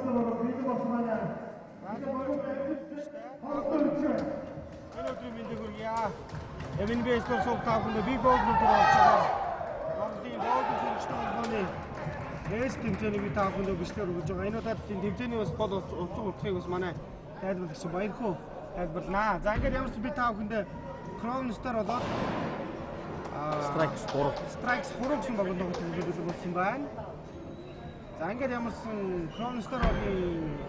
Өнөөдөр мэндийг хүргье. Эвен бейсбол суугтаахын биг боул руу орж байгаа. Монголын боулын шинжтэй Бэст тэмцээний би таахынд бичлэр өгж байгаа. Энэ удаад тэмцээний бас гол утгыг бас манай тайлбарлагч Баярхуу тайлбарлана. За ингээд ямар ч би таахынд Кронстер болоод Strikes 3 гэсэн богино төлөвлөлт болсон байна. За ингээд ямарсан Кронстерийн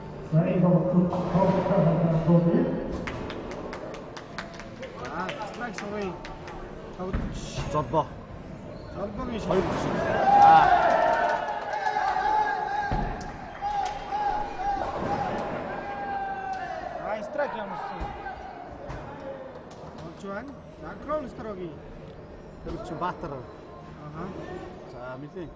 Strikes 3 Золбогийн шийдэл. Страйк ямарсан. Олжван. Кронстерогийн тэр Баатар. За мэдээ.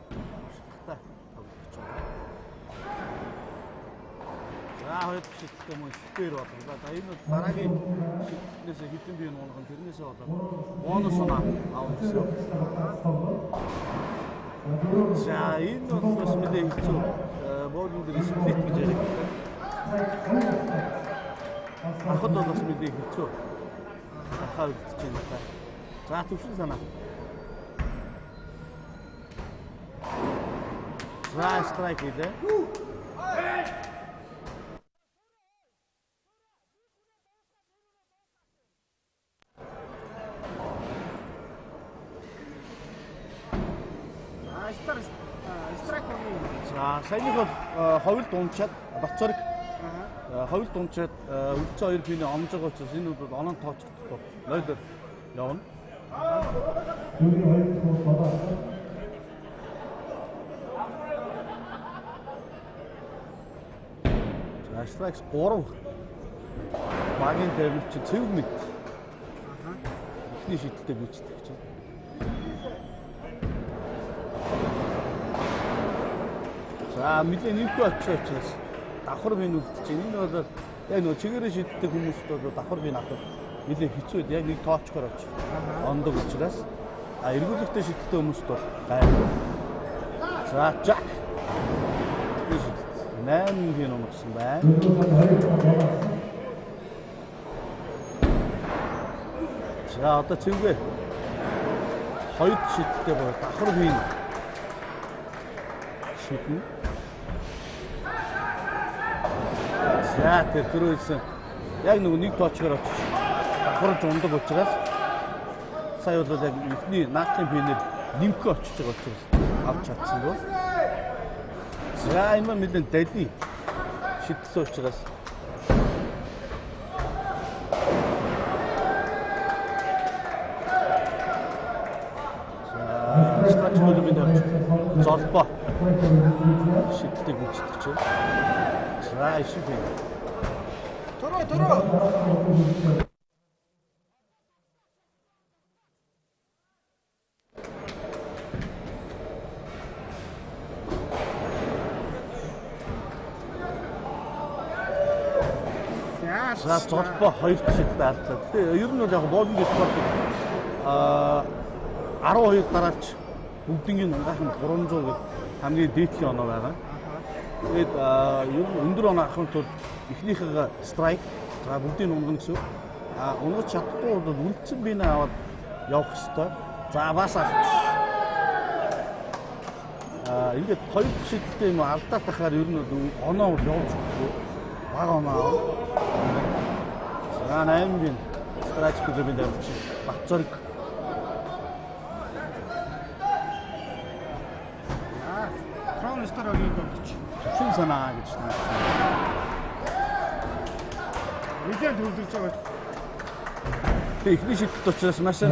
За хоёр шийдэлтэй мөн спер боллоо. За энэ дараагийн шийдэлнээс хэдэн бие нуунах тэрнээсээ болоод бонус авах гэсэн. За энэ бас мэдээ хэцүү. Боолын дээр сплит гэж яриад. Ахад бас мэдээ хэцүү. Ахаа үлдэж байна. За төвшин санаа. За страйк хийлээ. За саяны бол ховлд унчаад Бацорг ховлд унчаад үлцэн хоёр биений омж байгаа учраас энэ бол онон тооцохдохгүй 0-оор явна. За Strikes 3 багийн дээр чи цэв мэд. Эхний шийдэлтэй гүйцэтгэх гэж. За мэдээ нэггүй очиж давхар бий үлдэж байна. Энэ бол яг нөгөө чигээрээ шийддэг хүмүүст бол давхар бий авах нэлээ хэцүү. Яг нэг тоочгоор очиж ондог учраас эргүүлэгтэй шийдэлтэй хүмүүст бол гайгүй. За Jack 8 хэн унагсан байна. За одоо цэвгээ хоёр шийдэлтэй бол давхар бий шийднэ. За тэр түрүүлсэн яг нэг тоочгоор очиж давхарж ундаг учраас сая бол яг ихний наатын бинээр нимхэ очиж байгаа учраас авч чадсан бол. За энэ мэдэн дэдний шийдсэн учраас Золбоо шийдэлтэй гүйцэтгэж байна. За ишиг бий. Төрөө. За золбоо хоёр шийдэлтэй алдлаа. Тэгээ ер нь бол яг боолын спортыг 12 дараач бүгдийн гайхан 300 гэх хамгийн дээдлийн оноо байгаа. Тэгээд ер нь өндөр оноо авахын тулд эхнийхээ страйк за бүгдийн унган гэсэн. Унгаж чадахгүй бол үлдсэн бинэ аваад явах хэрэгтэй. За бас ингээд хоёр шийдэлтэй юм алдаад тахаар ер нь оноо явж өгөхгүй. Баг оноо. За 8 бин страйк гэдэг бид авч Бацорг Кронстерогийн төвч. Шин санаа гэж нэрсэн. Видео төлөвлөж байгаа. Техник шийдэлт учраас маш сайн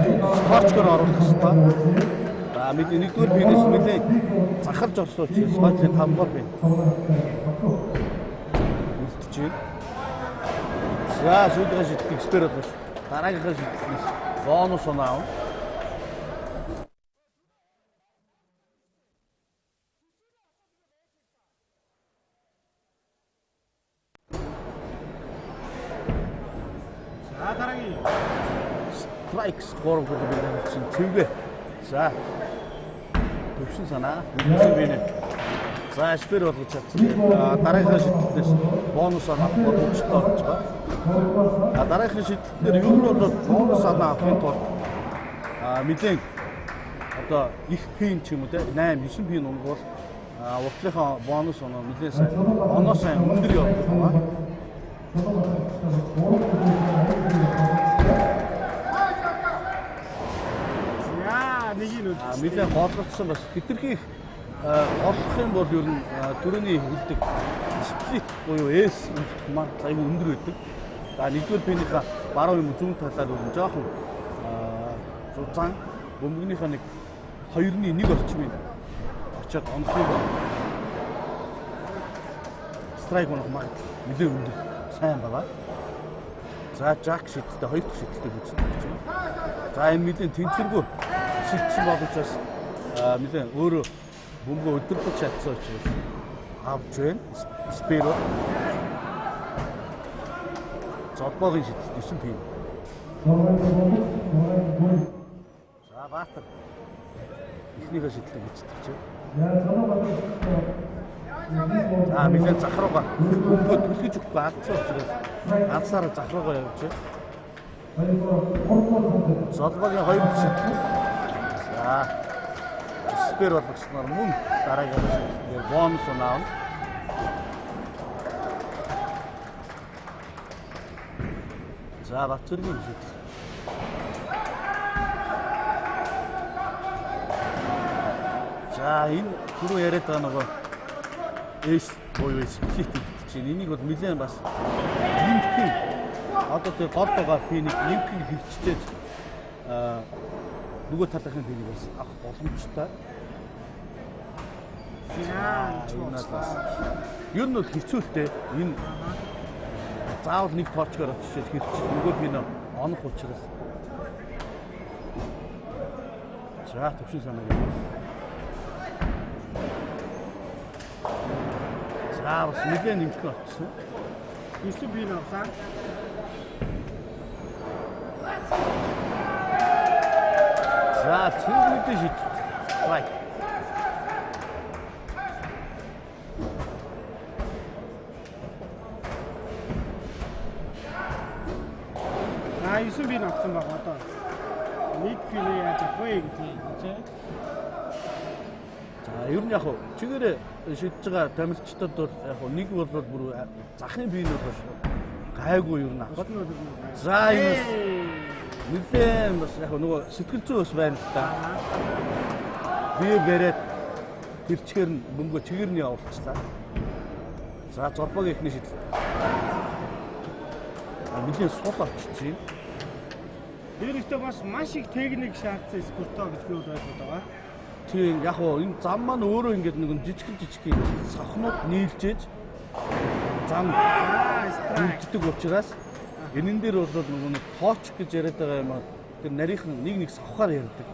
тоочгоор оруулах хэрэгтэй. За бид нэгдүгээр бинес мэдээ захарж орсон учраас хойдлын 5 гол байна. Үлдчихээ. За сүүлдээ шийдэх эксперт бол дараагийнхаа шийдэлнээс бонус оноо. Strikes 3 гэдэг чинь цэвгээ. За. Төвшин санаа. Үлдсэн бинэ. За спер болгож чадсан. Дараагийн шийдэлтээс бонус авах боломжтой болж байгаа. Дараагийн шийдэлтээр ер нь бол бонус авахын тулд мэдэн одоо их пин ч юм уу те 8 9 пин унгуул уртлынхаа бонус оноо нэлээд сайн оноо сайн өндөр явдаг байна. Нэлээд бодлогдсон бас хэтэрхий олох юм бол ер нь төрөний хөлдөг сплит буюу S маань аюу өндөр байдаг. За нэгдүгээр пинийхаа баруун юм зүүн талаар ер нь жоохон зузаан бөмбөгнийхаа нэг 2.1 орчмын очоод онцлог страйк унах маань нэлээд өндөр сайн байгаа. За жак шидэлтэй хоёр дахь шидэлтэй үзсэн гэж байна. За энэ нэлээд тэнцвэргүй шидсэн боловч нэлээд өөрөө бөмбөг өдөрлөж чадсан учраас авч байна. Спиро зодбоогийн шидэлт 9 пин. За Баатар ихнийхээ шидлэг үздэг чинь. За мэдээ захрууга бөмбөг түлхэж өгөхгүй алдсан учраас ганцаараа захрууга явж байна. Зодбоогийн хоёр шидэл. За спер болгосноор мөн дараагийн бонус оноо. За Батцэргийн шидэл. За энэ түрүү яриад байгаа нөгөө S буюу сплит чинь энийг бол нэлээд бас нимхэн одоо тэр гол байгаа пинийг нимхэн хөвчтээд нөгөө талынхын пинийг бас авах боломжтой. Юу нь бол хэцүүтэй энэ заавал нэг тоочгоор очиж хэрчиж нөгөө пин онох учраас. За төвшин санаа юм. За бас нэлээд нэмэх болсон. 9 пин авсан. За цэвэртэй шийдэл. Бай. А 9 пин авсан баг одоо. Нэг пин яаж авах вэ гэдэг юм чинь. За ер нь яг хөө чигээрээ шидэж байгаа тамирчдад бол яг нэг бол бүр захын пин бол гайгүй ер нь авах. За энэ нэлээд бас яг нөгөө сэтгэл зүй бас байна л да. Би бэрээд тэр чигээр нь бөмбөг чигээр нь явуулчихлаа. За зорбогийн ихний шидэл. Нэлээд сул авчиж байна. Өөрөөр бас маш их техник шаардсан спортоо гэж би бол ойлгоод байгаа. Тийм яг уу энэ зам маань өөрөө ингэж нэг жижиг савхнууд нийлжээж зам үлддэг учраас энэн дээр бол нэг тооч гэж яриад байгаа юм аа тэр нарийнхан нэг савхаар ярьдаг.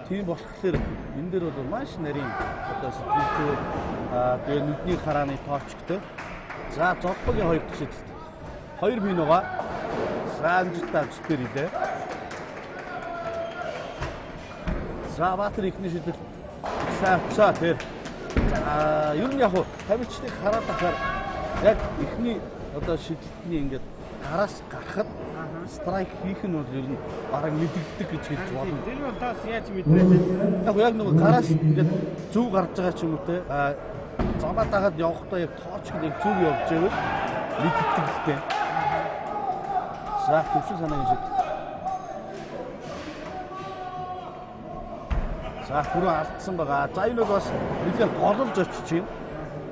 Тийм болохоор энэ дээр бол маш нарийн одоо сэтгэлтэй тэгээ нүдний харааны тоочтой. За зодбогийн хоёр дахь шидэлт. Хоёр пин байгаа. Санжтаа зүтэр илээ. За Баатар ихний шидэл саавчаа тэр. Ер нь яг тамирчдыг хараад ахаар яг ихний одоо шидэлтний ингээд гараас гарахад страйк хийх нь бол ер нь бараг мэдэгддэг гэж хэлж болно. Тэр нь тас яаж мэдээ? Яг нэг гараас ингээд зүг гарч байгаа ч юм уу те. Замаа дагаад явахдаа яг тоочг нэг зүг явж байвал мэдэгддэг л те. За төвшин санаагийн шидэл. За түрүү алдсан байгаа. За энэ бол бас нэлээд голомж очиж байна.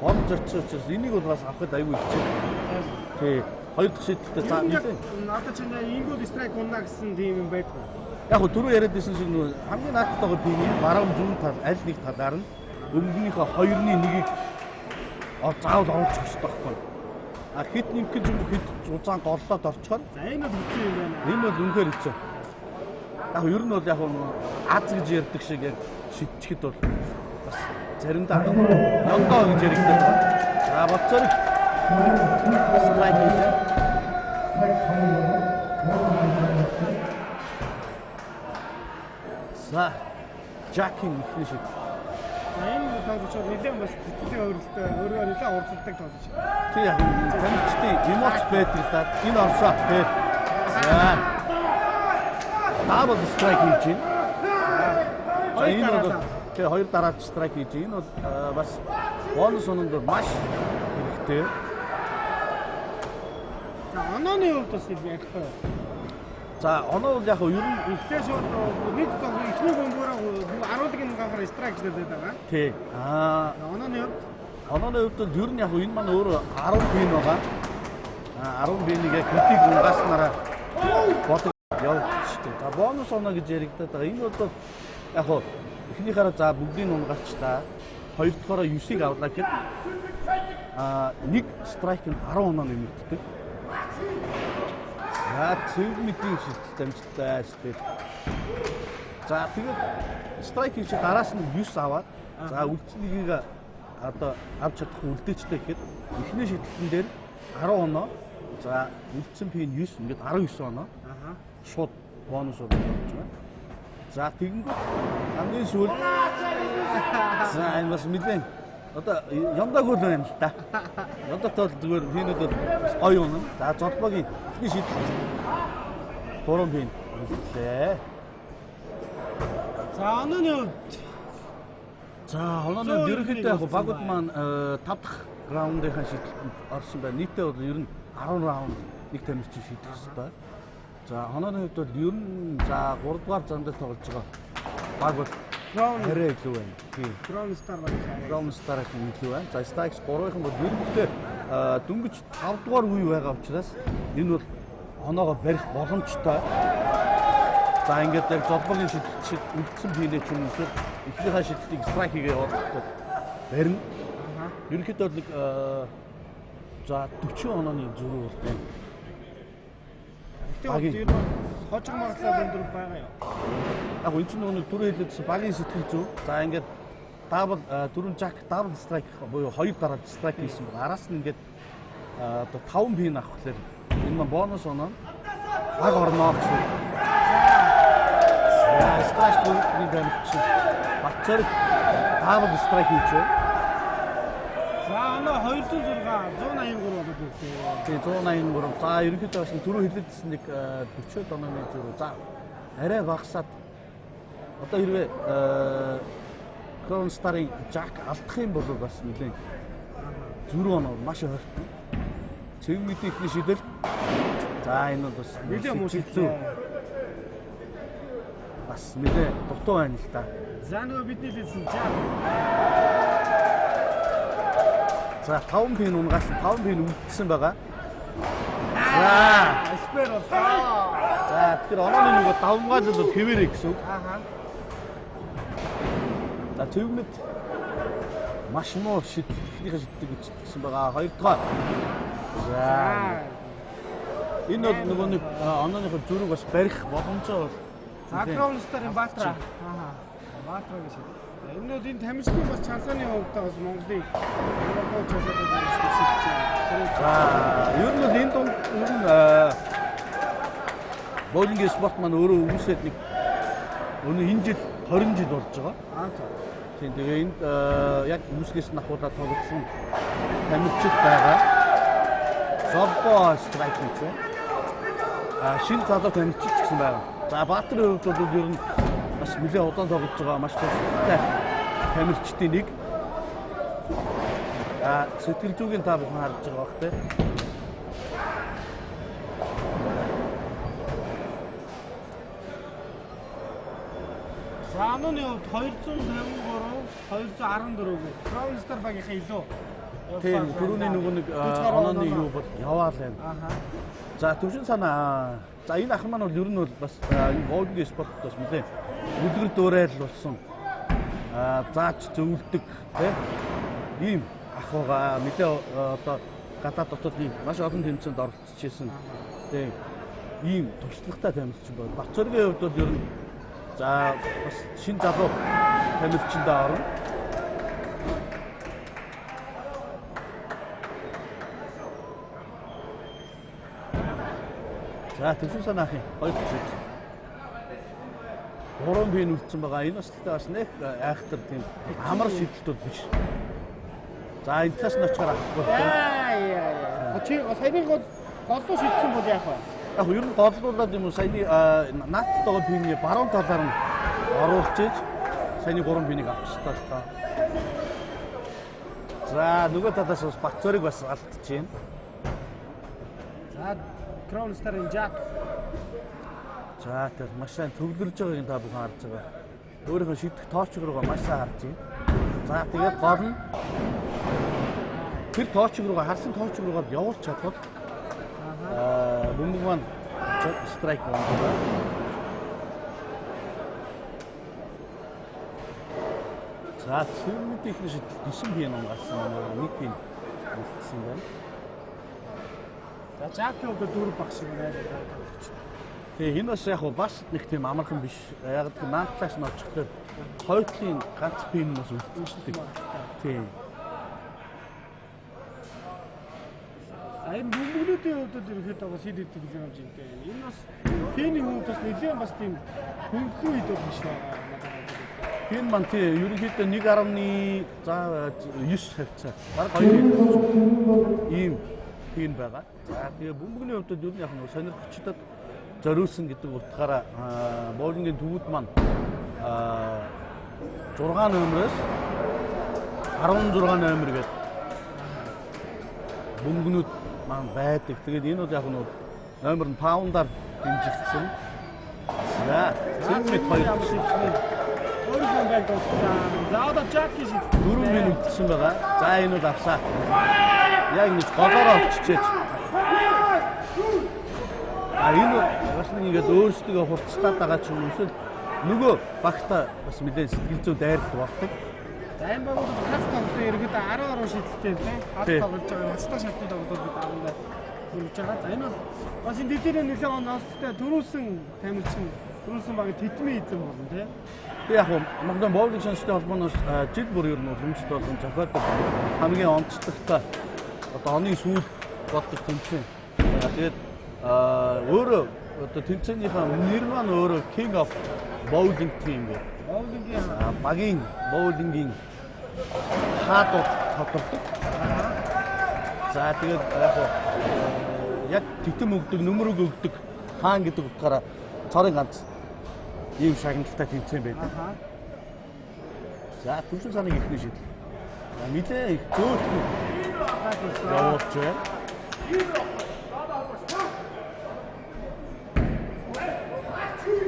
Голомж очиж учраас энийг бол бас авахд аюул хэцүү. Тий. Хоёр дахь шийдэлтэй за нэлээд. Надад чинь ингүүл страйк унаа гэсэн тийм юм байдаг. Яг гоо түрүү яриад байсан шиг нөгөө хамгийн наадтай байгаа пиний баруун зүүн тал аль нэг талаар нь өмнөнийхөө 2.1-ийг заавал оруулах хэрэгтэй байхгүй. Хит нэмэх гэж юм хит зузаан голлоод орчхоор. За энэ бол хэцүү юм байна. Энэ бол үнэхээр хэцүү. Яг ер нь бол яг Аз гэж ярьдаг шиг яг шидчихэд бол бас заримдаа ёндоо гэж яригддаг байна. За боцорог страйк хийлээ. За Жакин ихний шид. Энэ тоглож нэлээд бас сэтгэлийн өөрлөлтөй өөрөөр нэлээд урсгалдаг тоглож. Тэг яг тамирчдын эмоц байдаг даа. Энэ орсоо тэг. За. Дабл страйк хийж байна. За энэ бол тэг хоёр дараач страйк хийж байна. Энэ бол бас бонус ононд маш хэрэгтэй. За онооны хувьд бас яг хөө. За оноо бол яг юу ер нь ихтэй шууд нэг зов ихний бөмбөрөө 10-ын гангаар страйк хийдэг байгаа. тий. Онооны хувьд Онооны хувьд бол ер нь яг энэ маань өөр 10 бин байгаа. 10 бинийг яг критик унгааснараа бодог явуулчих шүү дээ. За бонус оноо гэж яригдаад байгаа. Энэ бол яг хоо эхнийхээрээ за бүгдийг унгач та. Хоёрдугаараа 9-ийг авлаа гэхэд нэг страйк нь 10 оноо нэмэгддэг. За зөв мэдээ шийдэл дамжтай шүү. За тэгээд страйк хийж дараас нь 9 аваад за үлдсэнийг одоо авч чадахгүй үлдээчтэй гэхэд эхний шийдэлтэн дээр 10 оноо. За үлдсэн пин 9 ингээд 19 оноо. Шууд бонус болж байна. За тэгэнгүүт хамгийн сүүлд за энэ бас мэдэн одоо ямдаагүй л байна л та. Одоо тол зүгээр пинүүд бол гоё юм. За золбогийн эхний шийдэл 3 пин үлдлээ. За онооны хувьд за онооны ерөнхийдөө яг багууд маань 5 дахь раундынхаа шийдэлд орсон байна. Нийтдээ бол ер нь 10 раунд нэг тамирчин шийдэх ёстой. За онооны хувьд бол ер нь за 3 дугаар зам дээр тоглож байгаа баг бол арай илүү байна. Тийм. Crown Star баг. Crown Star-ыг илүү байна. За Stacks 3-ын бол ерөнхийдөө дөнгөж 5 дугаар үе байгаа учраас энэ бол оноогоо барих боломжтой. За ингээд яг золбогийн шийдэлт үлдсэн пинээ ч юм уу эхнийхээ шийдэлтийг страйк хийгээ явуулдаг барина. Ерөнхийдөө нэг за 40 онооны зөрүү бол байна. Тэгээд хожиг магадлал өндөр байгаа юу? Яг энэ чинь нэг түрүү хэлээдсэн багийн сэтгэл зүй. За ингээд дабл дөрөв жак дабл страйк буюу хоёр дараа страйк хийсэн байна. Араас нь ингээд одоо 5 пин авахлаар энэ маань бонус оноо баг орноо гэсэн. За страйк бүрийн дамжиж Батцорг дабл страйк хийчихв. За оноо 206 183 болоод ирсэн. Тэгээ 183. За ерөнхийдөө бас түрүү хэлээдсэн нэг 40 онооны зөрүү. За арай багасаад одоо хэрвээ Crown Star-ын Jack алдах юм бол бас нэлээд зөрүү оноо маш ойрхон. Цэв мэдээ ихний шийдэл. За энэ бол бас нэлээд муу шийдэл. Бас нэлээд дутуу байна л да. За нөгөө бидний хэлсэн Jack. За 5 пин унгаас 5 пин үлдсэн байгаа. За спер болоо. за тэр онооны нөгөө давмгаал бол хэвээрээ гэсэн үг. За төвмөд маш муу ихнийхээ шийдтийг үздэгсэн байгаа. Хоёрдугаар. За энэ бол нөгөө нэг онооныхоо зүрэг бас барих боломжтой бол. За Crown Star-ын Баатра. Баатра гэж. Энэ бол энэ тамирчдын бас чансааны хувьд бас Монголыг Европод часаад байгаа. За ер нь энэ дунд ер нь боулинг спорт маань өөрөө үүсээд нэг өнөө энэ жил 20 жил болж байгаа. Тийм тэгээ энд яг үүсгээс нь ахуулаад тоглосон тамирчид байгаа. Золбо страйк гэж байна. Шинэ залуу тамирчид гэсэн байгаа. За Баатарын хувьд бол ер нь бас нэлээд удаан тоглож байгаа маш тустай тамирчдын нэг. Сэтгэл зүйн та бүхэн харж байгаа бах те. За онооны хувьд 253 214 гэх Crown Star багийнхаа илүү. Тийм түрүүний нөгөө нэг онооны юу бол яваал байна. За төвшин санаа. За энэ ах маань бол ер нь бол бас энэ боулинг спорт бас нэлээд өдгөр дуурайл болсон. Заач зөвлөдөг тийм ийм ах байгаа. Мэдээ одоо гадаад дотоодын маш олон тэмцээнд оролцож ирсэн. Тийм ийм туршлагатай тамирчин байна. Батцоргийн хувьд бол ер нь за бас шинэ залуу тамирчиндээ орно. За төвшин санаахын хоёр төсөв. 3 пин үлдсэн байгаа. Энэ бас бас нэг айхтар тийм амар шийдэлтүүд биш. За энэ талаас нь очихоор авахгүй. Яа. Чи саяны голлоо шийдсэн бол яах вэ? Яг ер нь голлуулаад юм уу саяны нааттайгаа пиний баруун талаар нь оруулж иж саяны 3 пинийг авах хэрэгтэй л таа. За нөгөө талаас бас Батцорыг бас алдчихээн. За Crown Star-ын Jack. За тэр маш сайн төвлөрж байгааг та бүхэн харж байгаа. Өөрийнхөө шийдэх тоочг руугаа маш сайн харж байна. За тэгээд гол нь тэр тоочг руугаа харсан тоочг руугаа явуулж чадвал бөмбөг маань страйк байна. За цэвэрмэтийн их шийдэл 9 пин гарсан нэг пин үлдсэн байна. За Jack-ийн хувьд 4 багш шиг байна. Тэгээ энэ бас яг бас нэг тийм амархан биш. Яг л наадлаас нь очихдоо хойдлын ганц пин бас үлдчихдэг. Тийм. Энэ бөмбөгнүүдийн хувьд ерөөхдөө бас хэд хэд гэж юм жинтэй. Энэ бас пиний хувьд бас нэлээд бас тийм хөнгөн үед биш байгаа. Пин маань тийм ерөнхийдөө 1.9 хавцаа. Бараг 2 ийм пин байгаа. За тэгээ бөмбөгний хувьд ер нь яг нэг сонирхчдод зориулсан гэдэг утгаараа боулингийн төвүүд маань 6 номероос 16 номер гэдэг бөмбөгнүүд маань байдаг. Тэгээд энэ бол яг нь номер нь паундаар хэмжигдсэн. За цэвэрлэг хоёр өөрөөр хэлбэл за одоо Jack-ийн шийд 4 пин үлдсэн байгаа. За энэ бол авсаа. Яг ингэж голоороо очичээж энэ бас нэг ингээд өөрсдөө хурцтаад байгаа ч юм эсвэл нөгөө багта бас мэдээ сэтгэл зүй дайралт болдог. За энэ бол хас тоглолтын ерөөдөө 10 шийдэлтэй тийм. Хас тоглож байгаа хастай шатны тоглолтууд бид авандаа хөрж байгаа. За энэ бол бас энэ дэвтэрийн нэлээд онцтой төрүүлсэн тамирчин төрүүлсэн баг тэтмийн эзэн болно тийм. Тэг яг Монголын боулинг шанстай холбооноос жил бүр ер нь хэмжиж болсон зохиолдог хамгийн онцлогтой одоо оны сүүл болдог тэмцээн. Тэгээд өөрөө одоо тэмцээнийхээ нэр маань өөрөө King of Bowling Team гэх. Боулингийн багийн боулингийн хаадууд тодорхой. За тэгээд яг титэм өгдөг, нөмрөг өгдөг хаан гэдэг утгаараа цорын ганц ийм шагналтай тэмцээн байдаг. За түлшин цааныг ихний шийдэл. За нилээ зөөлхөн явуулж байна.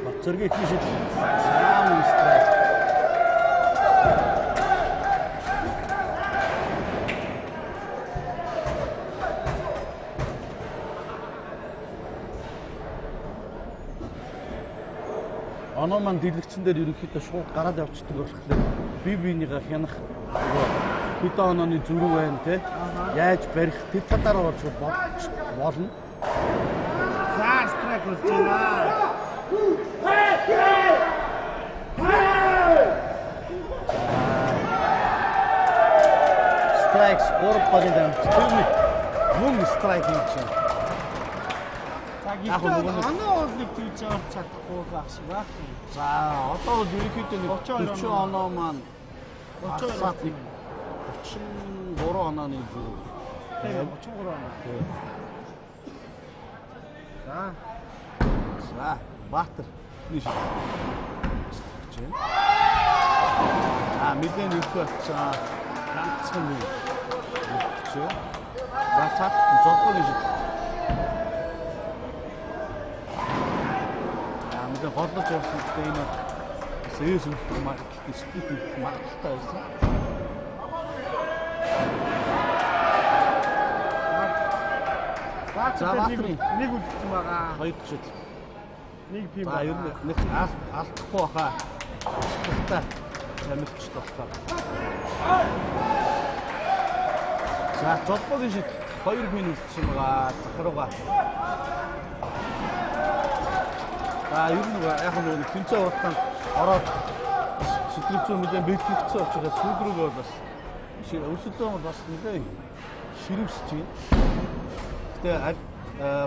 Батцоргийн ихний шийдэл. Саам страйк. Оноо маань дэлгэцэн дээр ерөнхийдөө шууд гараад явчихдаг болохоор бие биенийгээ хянах хэдэн онооны зүрх байна те яаж барих тэр талаараа болж болно. за страйк болж байна. Страйк спорт багийн төвний мөн страйк хийж байна. Яг оноо нэг тийж авч чадахгүй байх шиг байна. За одоо бол ерөнхийдөө нэг 40 оноо маань 33 онооны зүрх. 33 оноо. За Баатар нийш. Мэдэн ирэх болсон ганцхан юм. За цаад зогсоо гэж. Мэдэн голлож явсан гэдэг энэ serious маркет спит маркеттай байсан. За нэг үлдсэн байгаа. Хоёр жил. Нэг пим. За ер нь нэг алдахгүй баха. Та тамирч болохоор. За золбогийн шид 2 пин үлдсэн байгаа. Захрууга. За ер нь яг нэг тэнцээ уртан ороод сэтгэлзүү мэдээ бэлтгэгдсэн учраас сүүлрүүг бол бас өсөлтөө бол бас нэлээ ширвсэж байна. Тэгээ аль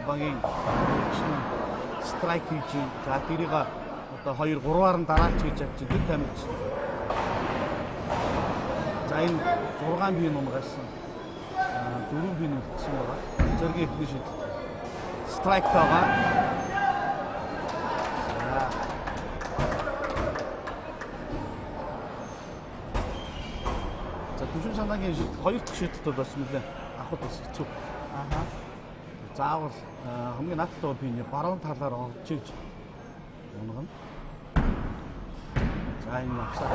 багийн страйк хийж за тэрийг одоо 2 3-аар нь дараалж хийж чадчих тэр тамирч. За энэ 6 бие нумгасан. 4 бие үлдсэн байгаа. Зэргийн ихний шийдэл. Страйк байгаа. За түвшин санаагийн хоёр дахь шийдэлт бол бас нэлээ авахд бас хэцүү. Аха. Заавал хамгийн наадтай би нэг баруун талаар орж иж унгана. За энэ авсаа.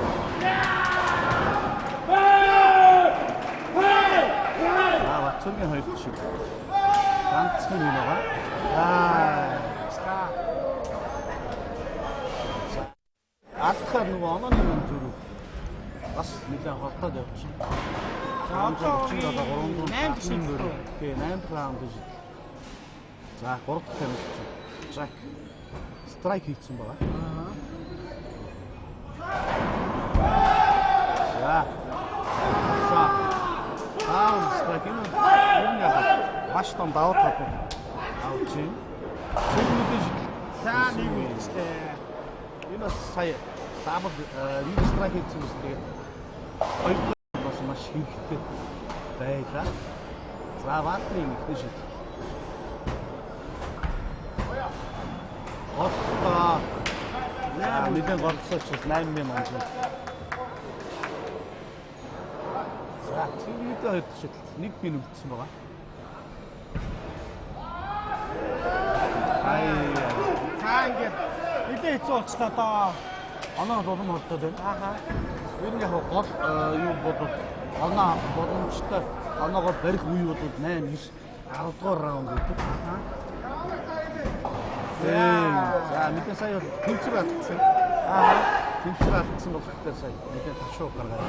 Бацуугийн хоёр дахь шийдэл. Ганцхан юм байгаа. Алдахаар нөгөө онооны юм зүрх бас нэлээд холдоод явчихна. За одоо 8 шийдэл. Тэгээ 8 раунд шийдэл. За 3 дахь тамирч. Жак страйк хийсэн байгаа. За. Страйк юм. Маш том давуу тал авч байна. Цэвэрний шийдэл. За нэг үстэй. Энэ бас сая дабл нэг страйк хийсэн юм тэгээд хоёр бас маш хэрэгтэй байлаа. За Ватрийн ихний шийдэл. Оттоо. Нэгэн голцооч 8 мэн онцгой. За цэвэрний хоёр шийдэл. Нэг бин үлдсэн байгаа. За ингээд нэлээд хэцүү болчихлоо доо. Оноо дулам холдоод байна. Аха. Ер нь яг гол юу бодвол оноо боломжтой оноогоо барих үе бол 8 9 10 дугаар раунд гэдэг. Аха. За мэдээ сая тэнцвэр алдсан. Аха. Тэнцвэр алдсан болохоор сая мэдээ ташуу гаргаад.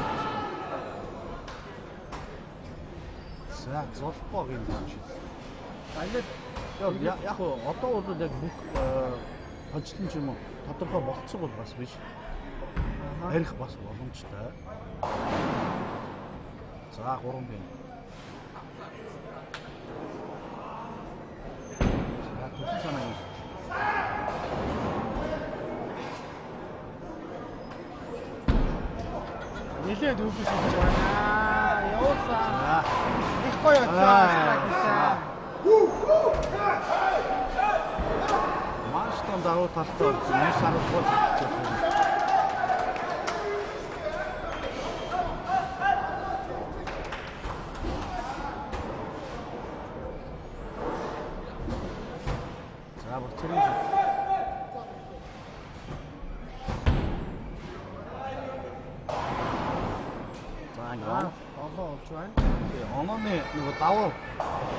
За золбоо гин гэж. Ингээд яг одоо бол яг бүх хожлон ч юм уу тодорхой болцсон бол бас биш. Арих бас боломжтой. За 3 бин. За түвшин санаагийн. Нэлээд өвдөж болж байна. Явуулсан. Их гоё явуулсан. Маш том давуу талтай нэг сард бол за бочрын за ингээд Олоо болж байна. онооны нөгөө давуу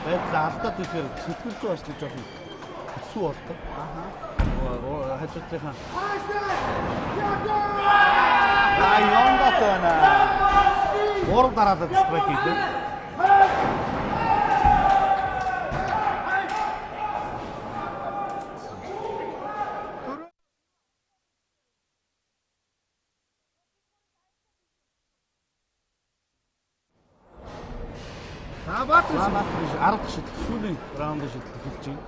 байдлаа алдаад ихээр сэтгэлж бас гэж жоохон хэцүү болдог. Аха. Хажуудлынхаа Яндат байна. Гур дараалал страйк хийлээ. Баатар 10 дахь шийдэл сүүлийн раундын шийдэл хэлж байна.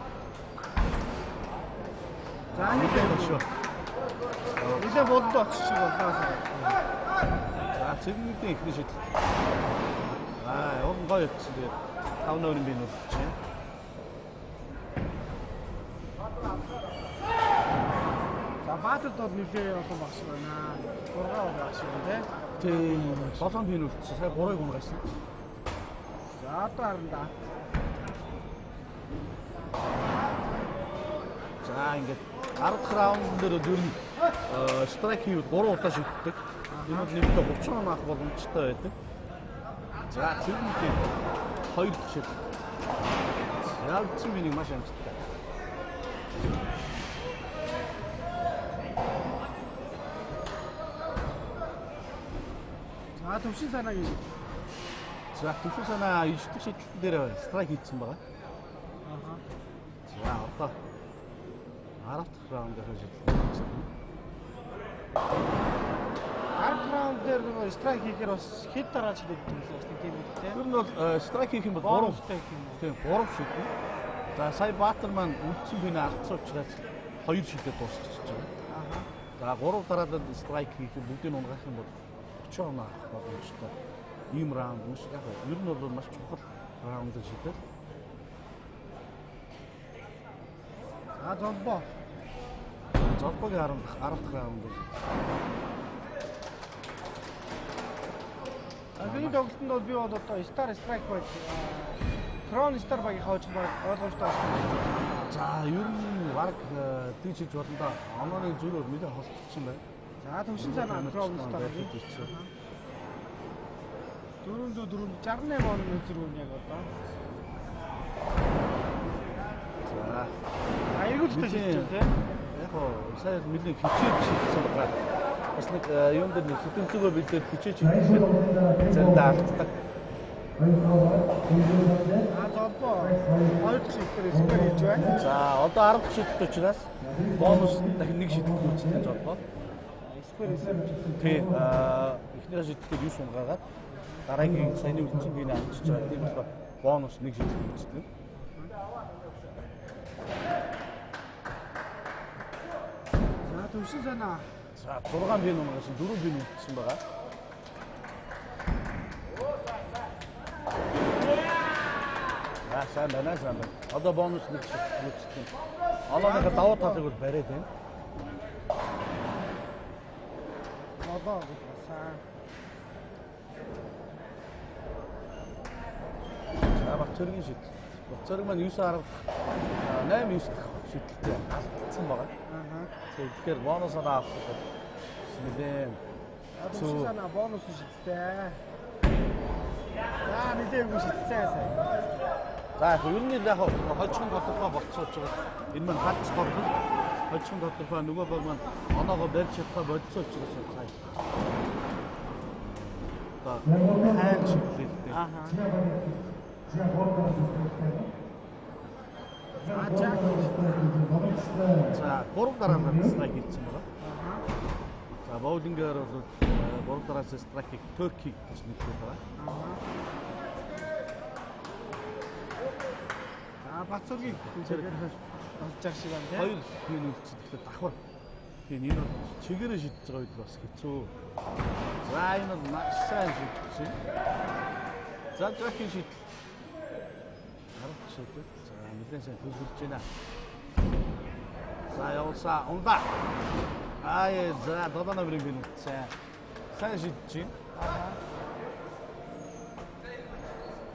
За нэг шүү. нэлээд болд очиж боллоо. За цэвэрний ихний шийдэл. Уг гоё явчихсан тэгээд 5-0 бий нүлж байна. За Баатарт бол нэлээд олон багш байна. 6 багш байна тийм 7 бий нүлжсэн. Сая 3-ыг унгасан. За одоо харна. За ингээд 10 дахь раунд дээр ер нь страйк хийвэл 3 удаа шийддэг. Энэ бол нэмэлт 30 он авах боломжтой байдаг. За цэвэрний 2 дахь шийдэл. Ялцсан бинийг маш амжилттай. За төвшин санаагийн. За түвшин санаа 9 дахь шийдэлтэн дээр страйк хийсэн байгаа. Аха. За одоо 10 дахь раунд дээр шийдэлсэн. 10 раунд дээр нөгөө страйк хийхээр бас хэд дараач гэдэг юм л тийм үү? Ер нь бол страйк хийх юм бол 3 страйк юм уу? тийм 3 шийдэл. За сая Баатар маань үлдсэн биенээ алдсан учраас 2 шийдэлд дуусчихж байгаа. Аха. За 3 дараалал страйк хийх бүгдийг унгаах юм бол 30 оноо авах боломжтой. Ийм раунд биш яг ер нь бол маш чухал раунд шийдэл. Золбоо. Золбоогийн 10 дахь раунд. Анхны тоглолтод бол би бол одоо Star Strike байж Crown Star багийг хавж ойлгомжтой байна. За ер нь баг тийчж болно да. Онооны зүрээр нэлээд холтсон байна. За төвшин цаана Crown Star багийг 468 он зэрэг яг одоо. За Аюултай шийдсэн тийм. Яг оо сая мэдээ хичээж шийдсэн байгаа. Бас нэг юм дээр нэг сэтгэлзүйгээр бидээ хичээж шийдсэн. Заримдаа алддаг. Золбоо 2 дахь шийдэлээр спер хийж байна. За одоо 10 дахь шийдэлт учраас бонус дахин нэг шийдэлт үүсгэж Золбоо. Спер хийж. Тийм эхнийхээ шийдэлээр 9 унгаагаад дараагийн саяны үлдсэн биений авчиж байгаа. Тийм болохоор бонус нэг шийдэлт үүсгэж. За төвшин цаана. За 6 бие унгаас 4 бие үлдсэн байгаа. Сайн байна. Одоо бонус нэг үүсгэн. Олооныхаа давуу талыг бол бариад байна. Одоо сайн. Бацөргийн шийдэл. Бацөрг маань 9-10 8-9 шийдэлтэй алдсан байгаа. Тэгэхээр бонус авах гэдэг. Нэлээд Төвшин бонус шийдэлтэй. За нэлээгүй шийдсэн сайн. За яг ер нь яг хожигын тодорхой болцооч байгаа. Энэ маань хац бордол. Хожигын тодорхой нөгөө баг маань оноогоо барьж чадхаа болцооч гэсэн цай. Хаан шийдэлтэй. За 3 дараалал страйк хийсэн байгаа. За боулингээр бол 3 дараалал страйкийг Турки гэж нэрлэдэг байгаа. Бацургийг зэрэг олж шиг байна тийм. Хоёр бие үлдсэхдээ давхар. Тийм энэ бол чигээрээ шийдэж байгаа үед бас хэцүү. За энэ бол маш сайн шийдсэн. За жахийн шийдэл. Харах шийдэл. За нэлээд сайн төлөвлөж байна. За явуулсаа ундаа. За додоо номерын бие үлдсэн. Сайн шийдэж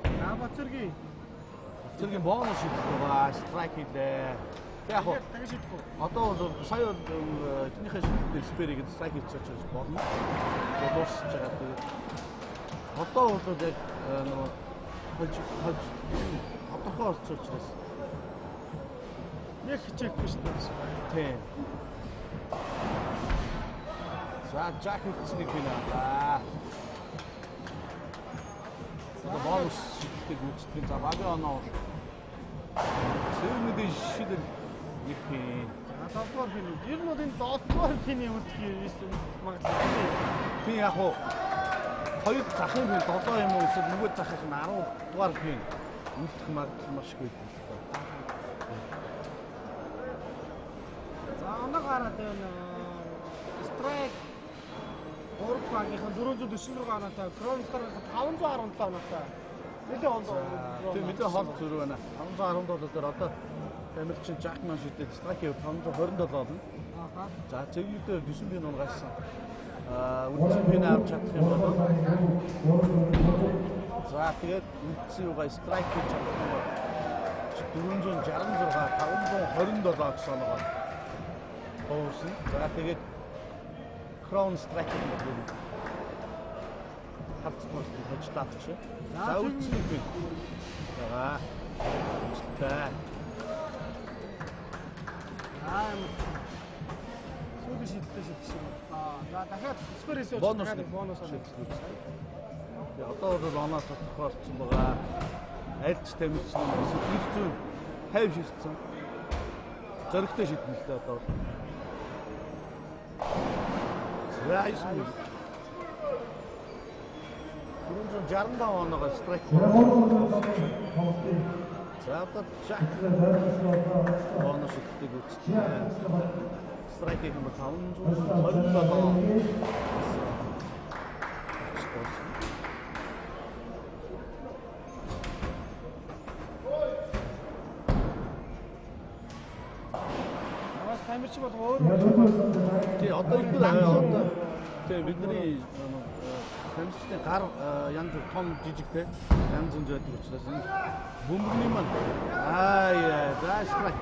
байна. Бацургийн Тэргийн бонус шийдэх байгаа страйк хийлээ. Яг хоо одоо бол сая эхнийхээ шийдэлээр спэрийг страйк хийчих гэж болно. Дуусч байгаа тэгээд одоо бол яг нөгөө хож тодорхой болчихвол яг хичээхгүй шүү дээ. Тийм. За жак хийцнийг бинаа. За бонус шийдэлтэй гүйцэтгэх за багийн оноо Сэрмэдэн шийдэл нэг юм. Долдугаар бин. Ер нь бол энэ долдугаар бины үлдэх юм магадгүй. Тийм яг уу хоёр захын бин долоо юм уу эсвэл нөгөө захын 10 дугаар бин үлдэх магадлал маш их байдаг. За оноо гараад байна. Страйк 3 багийнхан 446 оноотой, Crown Star-ын 517 оноотой. Мэдээ ондоо. Тийм мэдээ хол зүрх байна. 517 дээр одоо Америкчин Жакман шийдээд страйк 527 болно. За цэвэрлэлээр 9 бие унгасан. Үлдсэн бие авч чадах юм бол за тэгээд үлдсэн юугаа страйк хийж чадах юм бол 466 527 гэсэн оноо хоосон. За тэгээд Crown Strike гэдэг хавцмал хийж таах чи. За үлдсэн бие. За та сүүлийн шийдэлтэй шийдсэн. За дахиад скорээс бонус шийдсэн. Одоо бол оноос тодорхойлсон байгаа. Альч тамирчин сэтгэл 50 шийдсэн. Зөрөгтэй шийдэлтэй одоо. За ийсэн. 465 оноогоо страйк. За одоо Жак бонус шийдэлтэй гүйцэтгэв. страйк хийх юм бол 527. Наас тамирч бол өөр. Тий одоо тий бидний тамирчны гар янз бүр том жижигтэй янз бүр байдаг учраас энэ бөмбөгний маань за страйк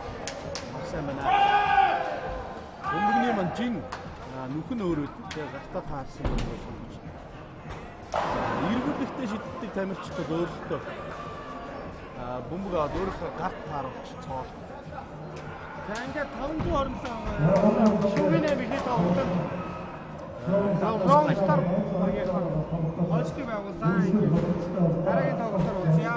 сайн байна. Бөмбөгний маань жин нүх нь өөрөө тий гартаа таарсан юм байна. Эргүүлэгтэй шиддэг тамирчид өөрсдөө бөмбөг аваад өөрөөр гарт тааруулж цоо. За ингээд 500 орнолоо байгаа. Шүүгийн 8 хэд тоглолт. Ронгстар хожтыг байгууллаа. Дараагийн тоглолтоор үзье.